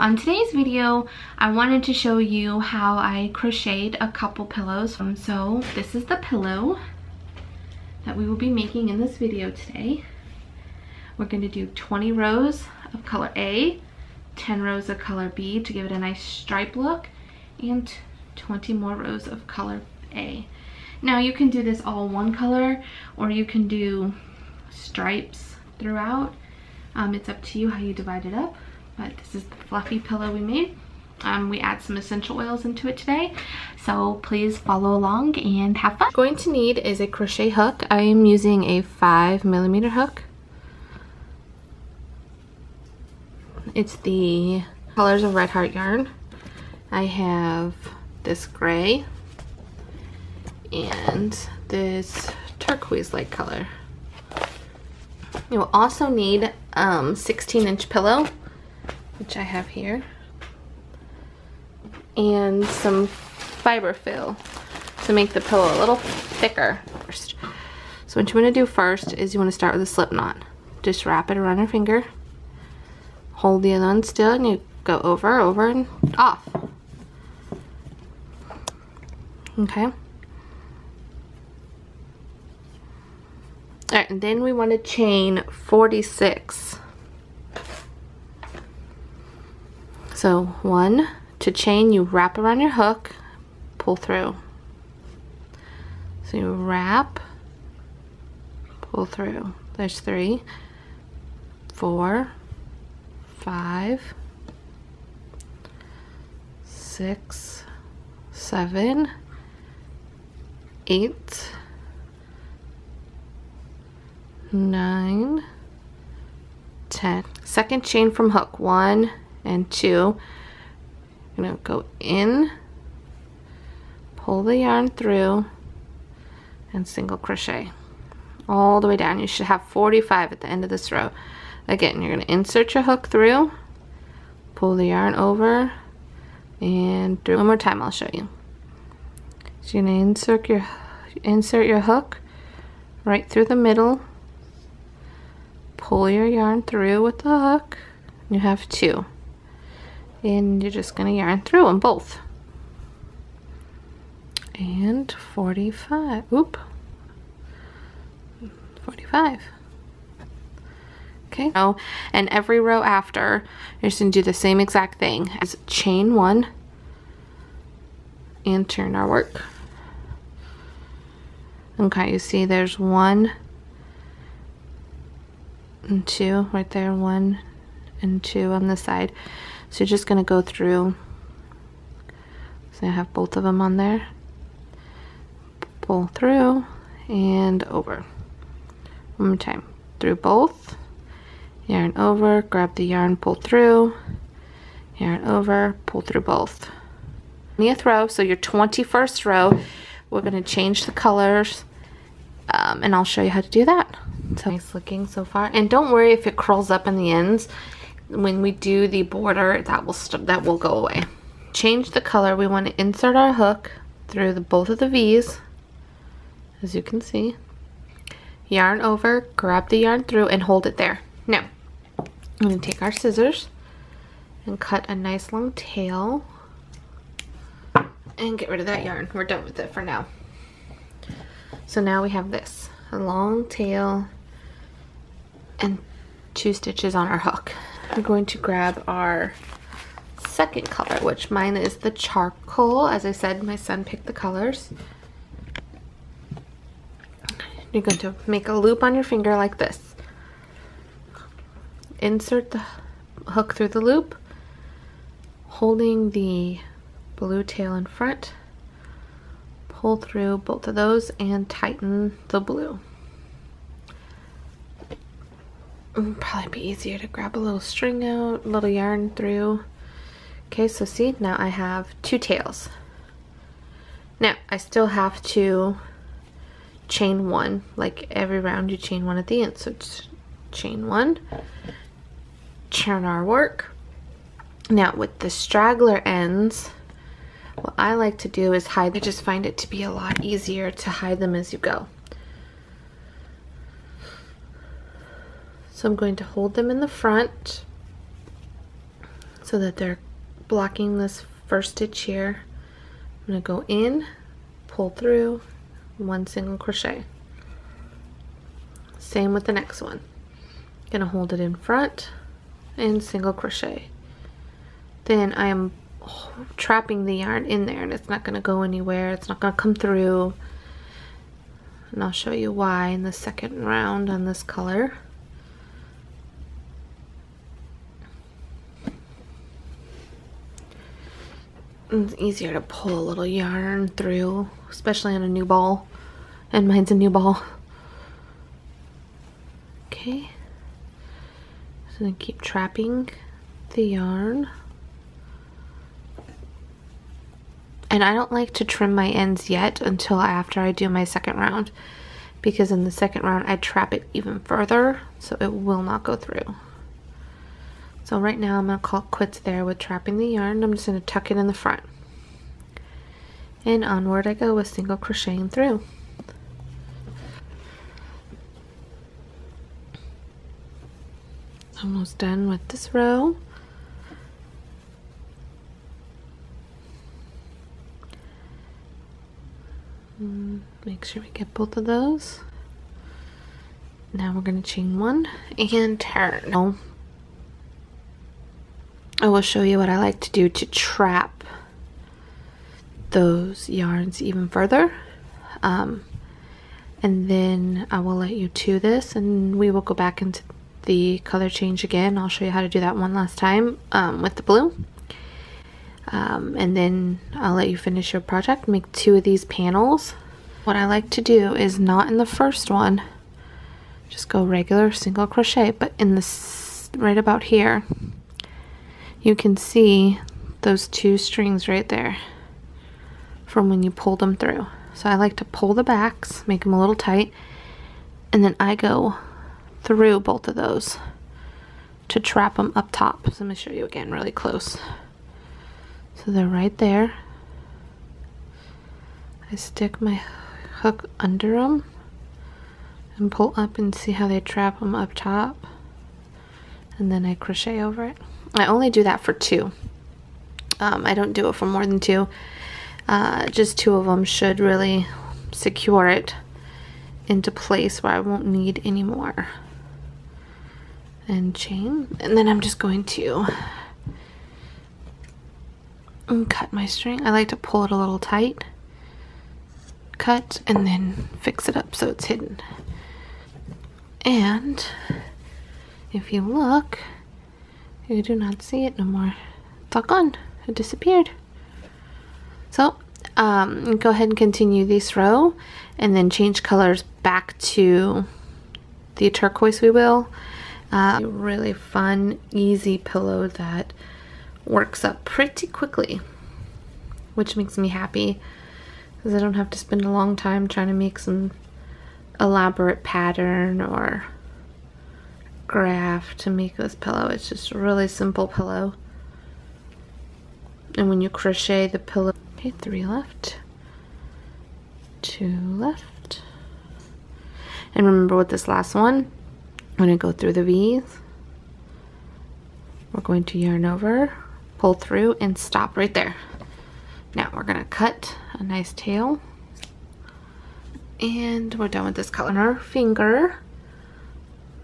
on today's video, I wanted to show you how I crocheted a couple pillows. So this is the pillow that we will be making in this video today. We're going to do 20 rows of color A, 10 rows of color B to give it a nice stripe look, and 20 more rows of color A. Now you can do this all one color, or you can do stripes throughout. It's up to you how you divide it up, but this is the fluffy pillow we made. We add some essential oils into it today, so please follow along and have fun. What you're going to need is a crochet hook. I am using a 5mm hook. It's the Colors of Red Heart yarn. I have this gray and this turquoise light color. You will also need 16-inch pillow, which I have here, and some fiber fill to make the pillow a little thicker first. So what you want to do first is you want to start with a slip knot. Just wrap it around your finger, hold the other one still, and you go over, over, and off. Okay. Alright, and then we want to chain 46. So 1, to chain you wrap around your hook, pull through. So you wrap, pull through. There's 3, 4, 5, 6, 7, 8, 9, 10. Second chain from hook, 1 and 2. You're gonna go in, pull the yarn through, and single crochet all the way down. You should have 45 at the end of this row. Again, you're gonna insert your hook through, pull the yarn over, and through. One more time, I'll show you. So you're gonna insert your hook right through the middle, pull your yarn through with the hook. You have 2, and you're just gonna yarn through them both. And 45. Oop. 45. Okay. Oh, and every row after, you're just gonna do the same exact thing as chain 1 and turn our work. Okay, you see there's 1 and 2 right there, 1 and 2 on the side. So you're just gonna go through. So I have both of them on there. Pull through and over. One more time. Through both. Yarn over, grab the yarn, pull through. Yarn over, pull through both. 20th row, so your 21st row, we're gonna change the colors, and I'll show you how to do that. So nice looking so far, and don't worry if it curls up in the ends. When we do the border, that will go away. Change the color. We want to insert our hook through both of the V's, as you can see. Yarn over, grab the yarn through, and hold it there. Now, I'm going to take our scissors and cut a nice long tail and get rid of that yarn. We're done with it for now. So now we have this, a long tail and 2 stitches on our hook. We're going to grab our second color, which mine is the charcoal. As I said, my son picked the colors. You're going to make a loop on your finger like this. Insert the hook through the loop, holding the blue tail in front. Pull through both of those and tighten the blue. It'll probably be easier to grab a little string out, a little yarn through. Okay, so see, now I have 2 tails. Now, I still have to chain 1, like every round you chain 1 at the end. So it's chain 1, turn our work. Now with the straggler ends, what I like to do is hide. I just find it to be a lot easier to hide them as you go. So I'm going to hold them in the front. so that they're blocking this first stitch here. I'm going to go in, pull through, 1 single crochet. Same with the next one. Gonna hold it in front and single crochet. Then I am trapping the yarn in there, and it's not going to go anywhere. It's not going to come through. And I'll show you why in the second round on this color. It's easier to pull a little yarn through, especially on a new ball. And mine's a new ball. Okay. So I keep trapping the yarn. And I don't like to trim my ends yet until after I do my second round, because in the second round I trap it even further, so it will not go through. So right now I'm going to call it quits there with trapping the yarn. I'm just going to tuck it in the front. And onward I go with single crocheting through. Almost done with this row. Make sure we get both of those. Now we're going to chain 1 and turn. I will show you what I like to do to trap those yarns even further. And then I will let you do this, and we will go back into the color change again. I'll show you how to do that one last time with the blue. And then I'll let you finish your project. Make 2 of these panels. What I like to do is not in the first one, just go regular single crochet, but in this right about here, you can see those 2 strings right there from when you pulled them through. So I like to pull the backs, make them a little tight, and then I go through both of those to trap them up top. So let me show you again really close. So they're right there. I stick my hook under them and pull up, and see how they trap them up top, and then I crochet over it. I only do that for 2. I don't do it for more than 2. Just 2 of them should really secure it into place where I won't need any more. And chain, and then I'm just going to cut my string. I like to pull it a little tight, cut, and then fix it up so it's hidden. And if you look, you do not see it no more. It's all gone. It disappeared. So go ahead and continue this row, and then change colors back to the turquoise. We will. A really fun, easy pillow that works up pretty quickly, which makes me happy, because I don't have to spend a long time trying to make some elaborate pattern or graph to make this pillow. It's just a really simple pillow. And when you crochet the pillow, okay, 3 left, 2 left. And remember with this last one, I'm going to go through the V's. We're going to yarn over, pull through, and stop right there. Now we're going to cut a nice tail, and we're done with this color. On our finger,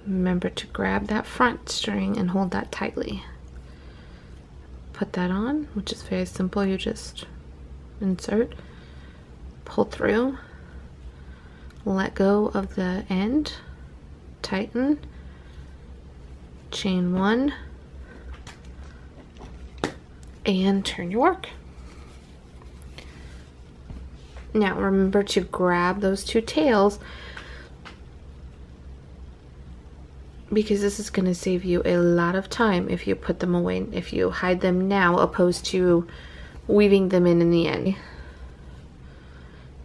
remember to grab that front string and hold that tightly. Put that on, which is very simple. You just insert, pull through, let go of the end, tighten, chain 1, and turn your work. Now remember to grab those 2 tails, because this is going to save you a lot of time if you put them away, if you hide them now opposed to weaving them in the end.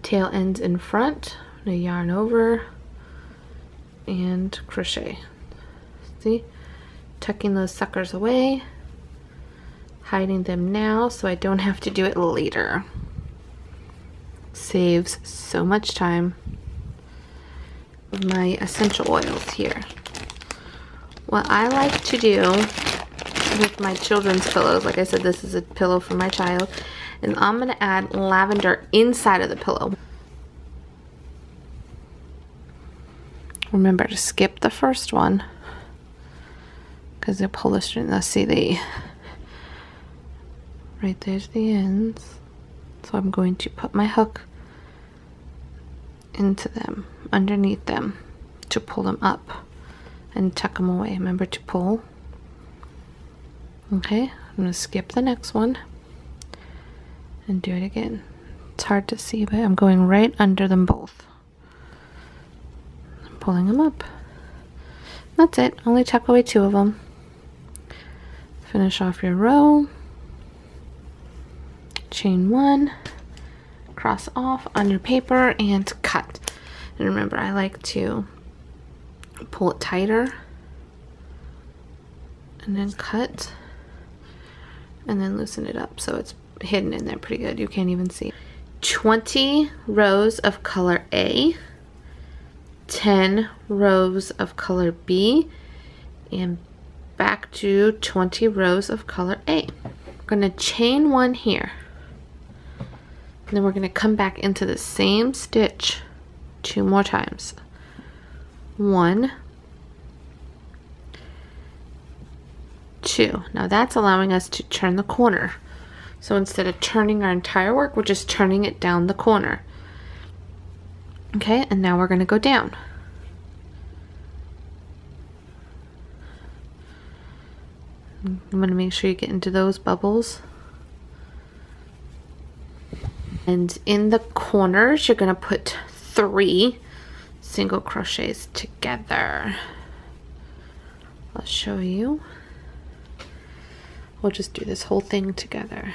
Tail ends in front, I'm going to yarn over and crochet. See, tucking those suckers away, hiding them now so I don't have to do it later. Saves so much time. My essential oils here. What I like to do with my children's pillows. Like I said, this is a pillow for my child. And I'm going to add lavender inside of the pillow. Remember to skip the first one, because they'll pull the string. Let's see, right there's the ends. So I'm going to put my hook into them, underneath them, to pull them up and tuck them away. Remember to pull. Okay, I'm going to skip the next one and do it again. It's hard to see, but I'm going right under them both. I'm pulling them up. That's it. Only tuck away 2 of them. Finish off your row. Chain 1, cross off on your paper, and cut. And remember, I like to pull it tighter and then cut and then loosen it up so it's hidden in there pretty good. You can't even see. 20 rows of color A, 10 rows of color B, and back to 20 rows of color A. We're going to chain 1 here. And then we're going to come back into the same stitch 2 more times. 1, 2. Now that's allowing us to turn the corner. So instead of turning our entire work, we're just turning it down the corner. Okay, and now we're going to go down. I'm going to make sure you get into those bubbles. And in the corners, you're going to put 3 single crochets together. I'll show you. We'll just do this whole thing together.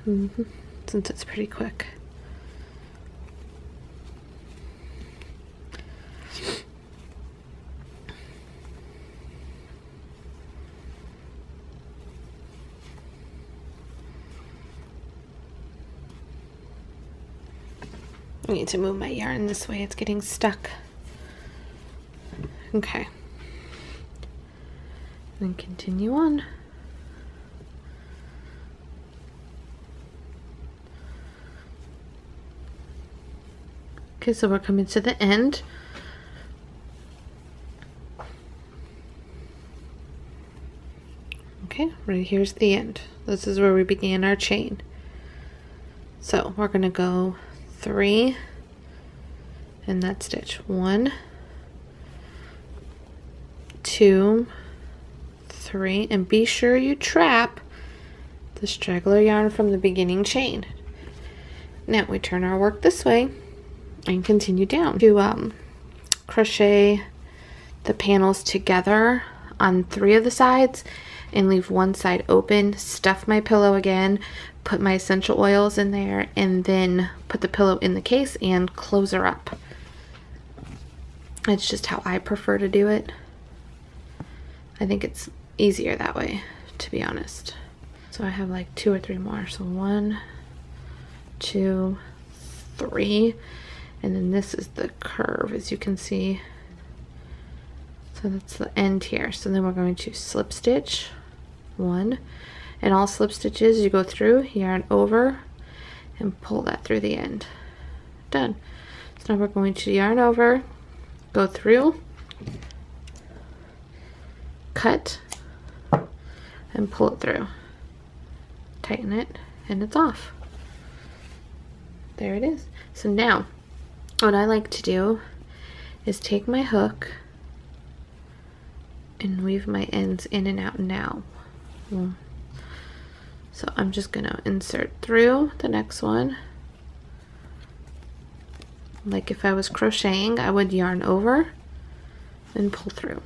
Since it's pretty quick. I need to move my yarn this way, it's getting stuck. Okay. And continue on. Okay, so we're coming to the end. Okay, right here's the end. This is where we began our chain. So we're gonna go 3 in that stitch. 1, 2, 3, and be sure you trap the straggler yarn from the beginning chain. Now we turn our work this way and continue down to crochet the panels together on 3 of the sides and leave one side open. Stuff my pillow again, put my essential oils in there, and then put the pillow in the case and close her up. It's just how I prefer to do it. I think it's easier that way, to be honest. So I have like 2 or 3 more. So 1, 2, 3, and then this is the curve, as you can see. So that's the end here. So then we're going to slip stitch 1, and all slip stitches you go through, yarn over, and pull that through the end. Done. So now we're going to yarn over, go through, cut, and pull it through. Tighten it, and it's off. There it is. So now, what I like to do is take my hook and weave my ends in and out now. So I'm just gonna insert through the next one. Like if I was crocheting, I would yarn over and pull through.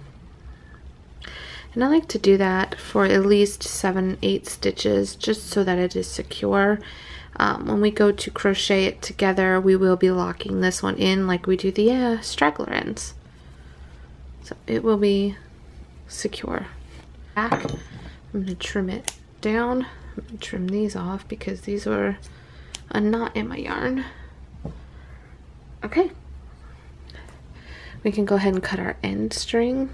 And I like to do that for at least 7-8 stitches, just so that it is secure. When we go to crochet it together, we will be locking this one in like we do the straggler ends. So it will be secure. Back, I'm going to trim it down. I'm going to trim these off because these were a knot in my yarn. Okay. We can go ahead and cut our end string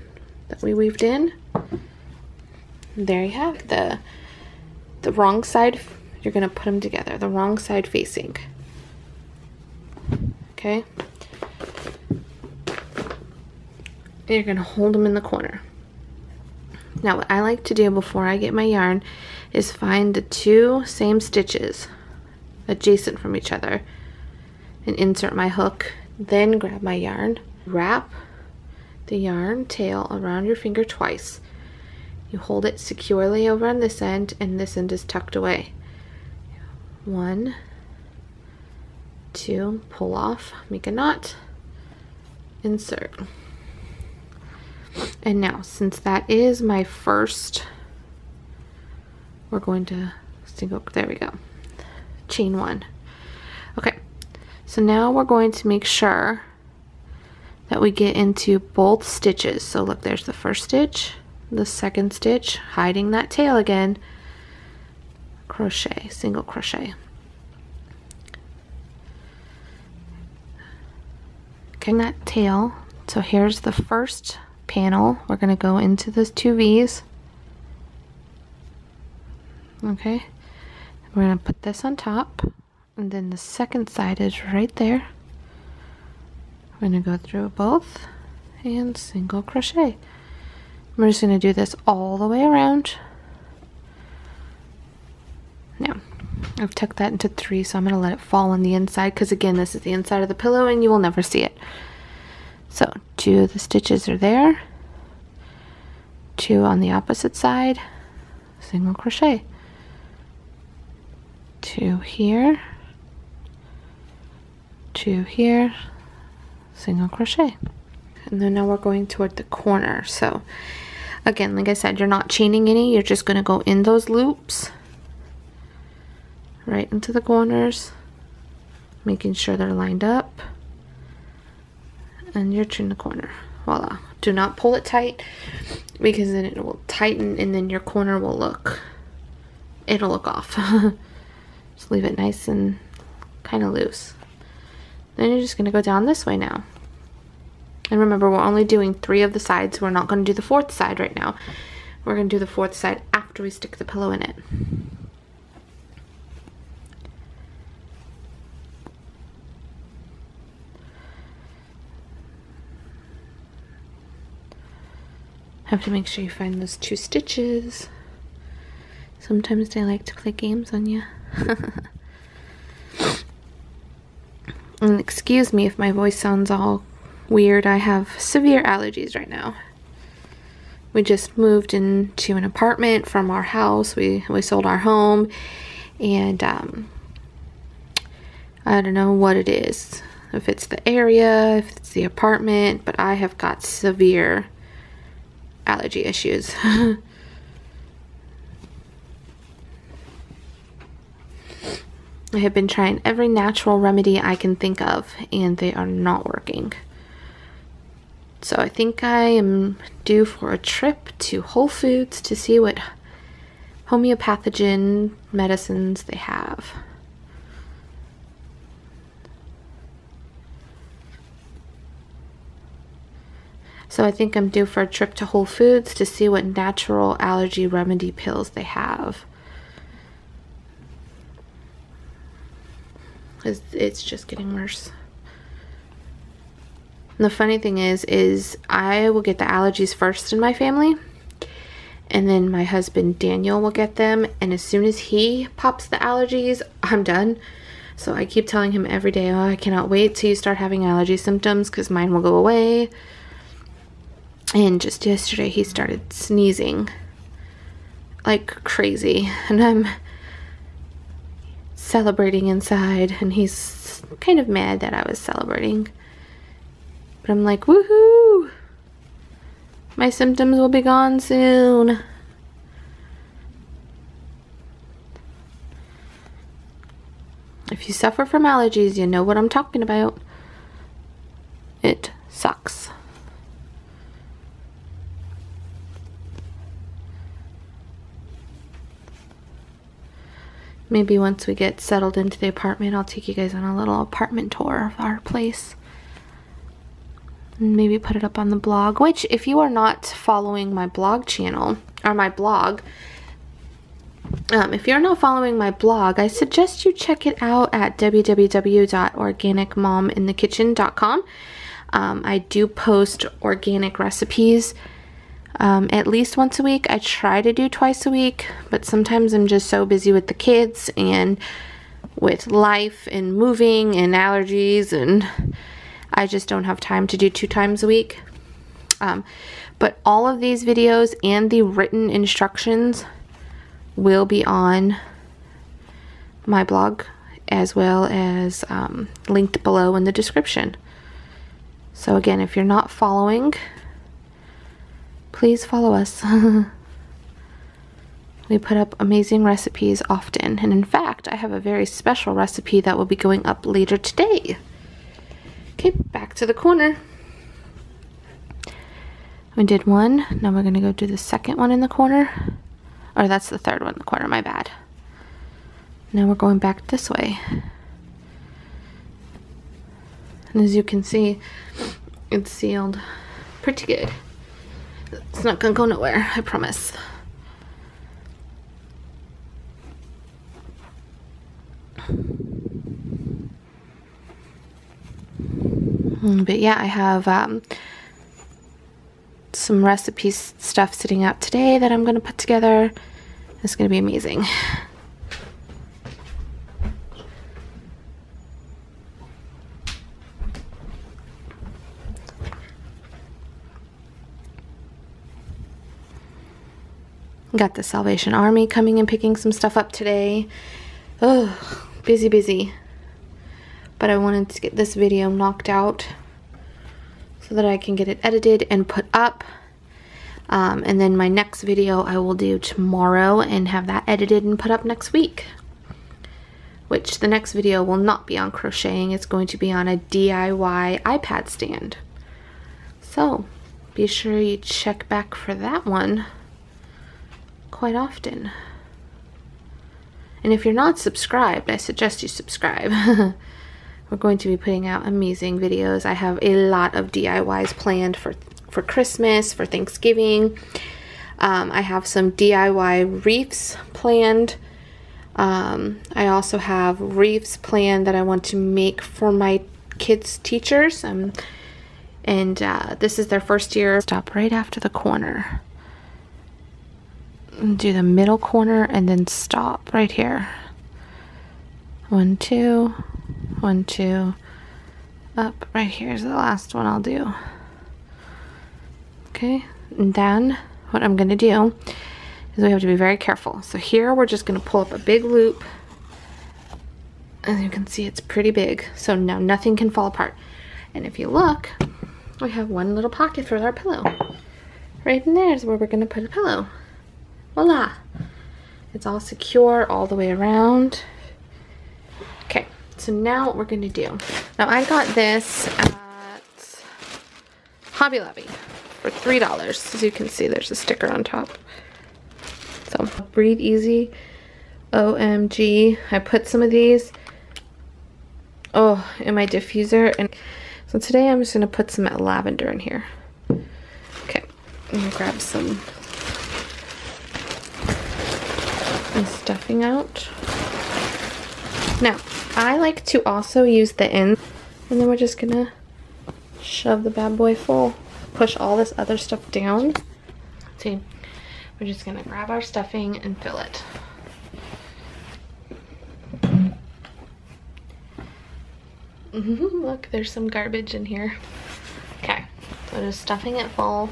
that we weaved in. There you have the wrong side. You're gonna put them together, the wrong side facing. Okay. And you're gonna hold them in the corner. Now what I like to do before I get my yarn is find the two same stitches adjacent from each other and insert my hook, then grab my yarn, wrap the yarn tail around your finger twice. You hold it securely over on this end, and this end is tucked away. 1, 2, pull off, make a knot, insert. And now, since that is my first, we're going to single, there we go, chain 1. Okay, so now we're going to make sure that we get into both stitches. So look, there's the first stitch, the second stitch, hiding that tail again, crochet, single crochet. Getting that tail, so here's the first panel. We're going to go into those 2 V's. Okay, we're going to put this on top, and then the second side is right there. We're going to go through both and single crochet. We're just going to do this all the way around. Now, I've tucked that into 3, so I'm going to let it fall on the inside, because again, this is the inside of the pillow and you will never see it. So 2 of the stitches are there, 2 on the opposite side, single crochet, 2 here, 2 here, single crochet. And then now we're going toward the corner. So again, like I said, you're not chaining any, you're just going to go in those loops right into the corners, making sure they're lined up, and you're in the corner. Voila. Do not pull it tight, because then it will tighten and then your corner will look, it'll look off. Just leave it nice and kind of loose. Then you're just going to go down this way now. And remember, we're only doing 3 of the sides. We're not going to do the 4th side right now. We're going to do the 4th side after we stick the pillow in it. Have to make sure you find those 2 stitches. Sometimes they like to play games on you. And excuse me if my voice sounds all weird. I have severe allergies right now. We just moved into an apartment from our house. We sold our home, and I don't know what it is. If it's the area, if it's the apartment, but I have got severe allergy issues. I have been trying every natural remedy I can think of, and they are not working. So I think I am due for a trip to Whole Foods to see what homeopathogen medicines they have. So I think I'm due for a trip to Whole Foods to see what natural allergy remedy pills they have. It's just getting worse. And the funny thing is I will get the allergies first in my family, and then my husband Daniel will get them, and as soon as he pops the allergies, I'm done. So I keep telling him every day, oh, I cannot wait till you start having allergy symptoms, because mine will go away. And just yesterday he started sneezing like crazy, and I'm celebrating inside, and he's kind of mad that I was celebrating. But I'm like, woohoo! My symptoms will be gone soon. If you suffer from allergies, you know what I'm talking about. It sucks. Maybe once we get settled into the apartment, I'll take you guys on a little apartment tour of our place. and maybe put it up on the blog, which if you are not following my blog channel, or my blog, if you're not following my blog, I suggest you check it out at www.organicmominthekitchen.com. I do post organic recipes at least once a week. I try to do twice a week, but sometimes I'm just so busy with the kids and with life and moving and allergies, and I just don't have time to do 2 times a week. But all of these videos and the written instructions will be on my blog, as well as linked below in the description. So again, if you're not following, please follow us. We put up amazing recipes often, and in fact, I have a very special recipe that will be going up later today. Okay, back to the corner. We did one, now we're gonna go do the second one in the corner. Or that's the third one in the corner, my bad. Now we're going back this way. And as you can see, it's sealed pretty good. It's not gonna go nowhere, I promise. But yeah, I have some recipe stuff sitting out today that I'm going to put together. It's going to be amazing. Got the Salvation Army coming and picking some stuff up today. Oh, busy, busy. But I wanted to get this video knocked out so that I can get it edited and put up. And then my next video I will do tomorrow and have that edited and put up next week. Which the next video will not be on crocheting. It's going to be on a DIY iPad stand. So be sure you check back for that one quite often. And if you're not subscribed, I suggest you subscribe. We're going to be putting out amazing videos. I have a lot of DIYs planned for Christmas, for Thanksgiving. I have some DIY wreaths planned. I also have wreaths planned that I want to make for my kids' teachers. And this is their first year. Stop right after the corner. And do the middle corner and then stop right here. 1, 2, 1, 2, up. Right here's the last one I'll do. Okay, and then what I'm going to do is we have to be very careful. So here we're just going to pull up a big loop. As you can see, it's pretty big, so now nothing can fall apart. And if you look, we have one little pocket for our pillow. Right in there is where we're going to put a pillow. Voila! It's all secure all the way around. Okay, so now what we're going to do. Now I got this at Hobby Lobby for $3. As you can see, there's a sticker on top. So, Breathe Easy, OMG. I put some of these, in my diffuser. And so today I'm just going to put some lavender in here. Okay, I'm going to grab some stuffing out. Now, I like to also use the ends, and then we're just gonna shove the bad boy full. Push all this other stuff down. See, we're just gonna grab our stuffing and fill it. Look, there's some garbage in here. Okay, so just stuffing it full,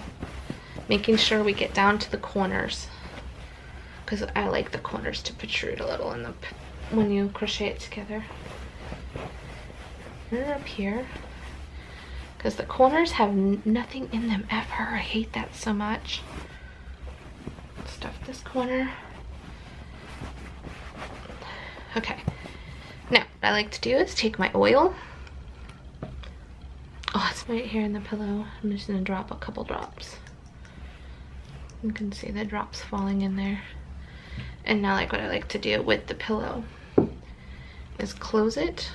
making sure we get down to the corners, because I like the corners to protrude a little in the when you crochet it together. And up here, because the corners have nothing in them ever. I hate that so much. Stuff this corner. Okay, now what I like to do is take my oil. Oh, it's right here in the pillow. I'm just gonna drop a couple drops. You can see the drops falling in there. And now, like, what I like to do with the pillow is close it.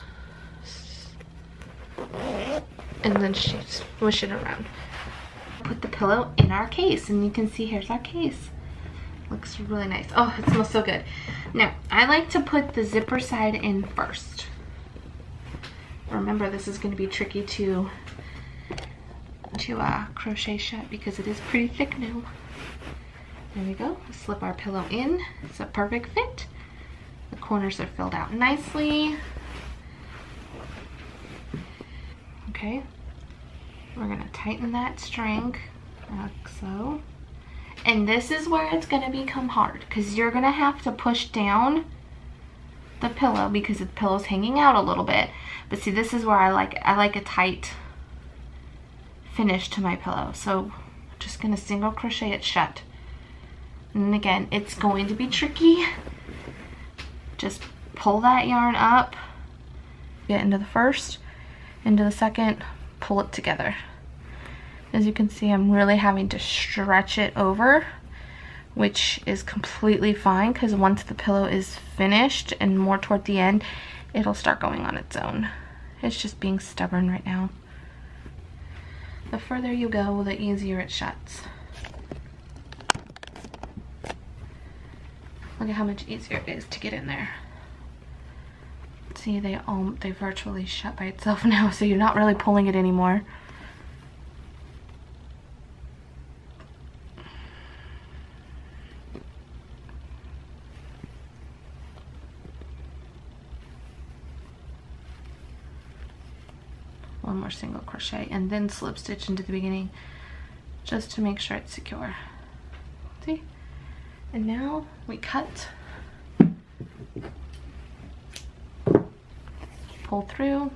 and then swish it around. Put the pillow in our case, and you can see here's our case. Looks really nice. Oh, it smells so good. Now, I like to put the zipper side in first. Remember, this is going to be tricky to crochet shut because it is pretty thick now. There we go. Slip our pillow in. It's a perfect fit. The corners are filled out nicely. Okay. We're going to tighten that string like so. And this is where it's going to become hard because you're going to have to push down the pillow because the pillow's hanging out a little bit. But see, this is where I like a tight finish to my pillow. So just going to single crochet it shut. And again, it's going to be tricky. Just pull that yarn up, get into the first, into the second, pull it together. As you can see, I'm really having to stretch it over, which is completely fine because once the pillow is finished and more toward the end, it'll start going on its own. It's just being stubborn right now. The further you go, the easier it shuts. Look at how much easier it is to get in there. See, they virtually shut by itself now, so you're not really pulling it anymore. One more single crochet and then slip stitch into the beginning just to make sure it's secure. See? And now we cut, pull through,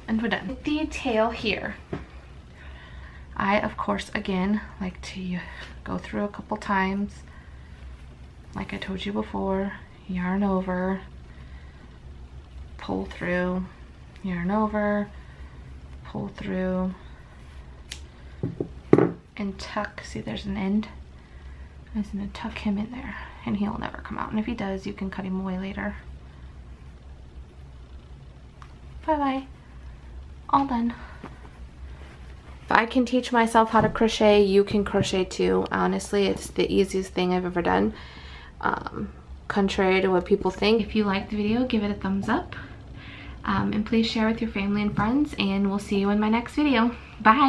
and we're done. Detail here. I, of course, again, like to go through a couple times. Like I told you before, yarn over, pull through, yarn over, pull through, and tuck. See, there's an end. I'm just going to tuck him in there and he'll never come out. And if he does, you can cut him away later. Bye-bye. All done. If I can teach myself how to crochet, you can crochet too. Honestly, it's the easiest thing I've ever done. Contrary to what people think. If you liked the video, give it a thumbs up. And please share with your family and friends, and we'll see you in my next video. Bye!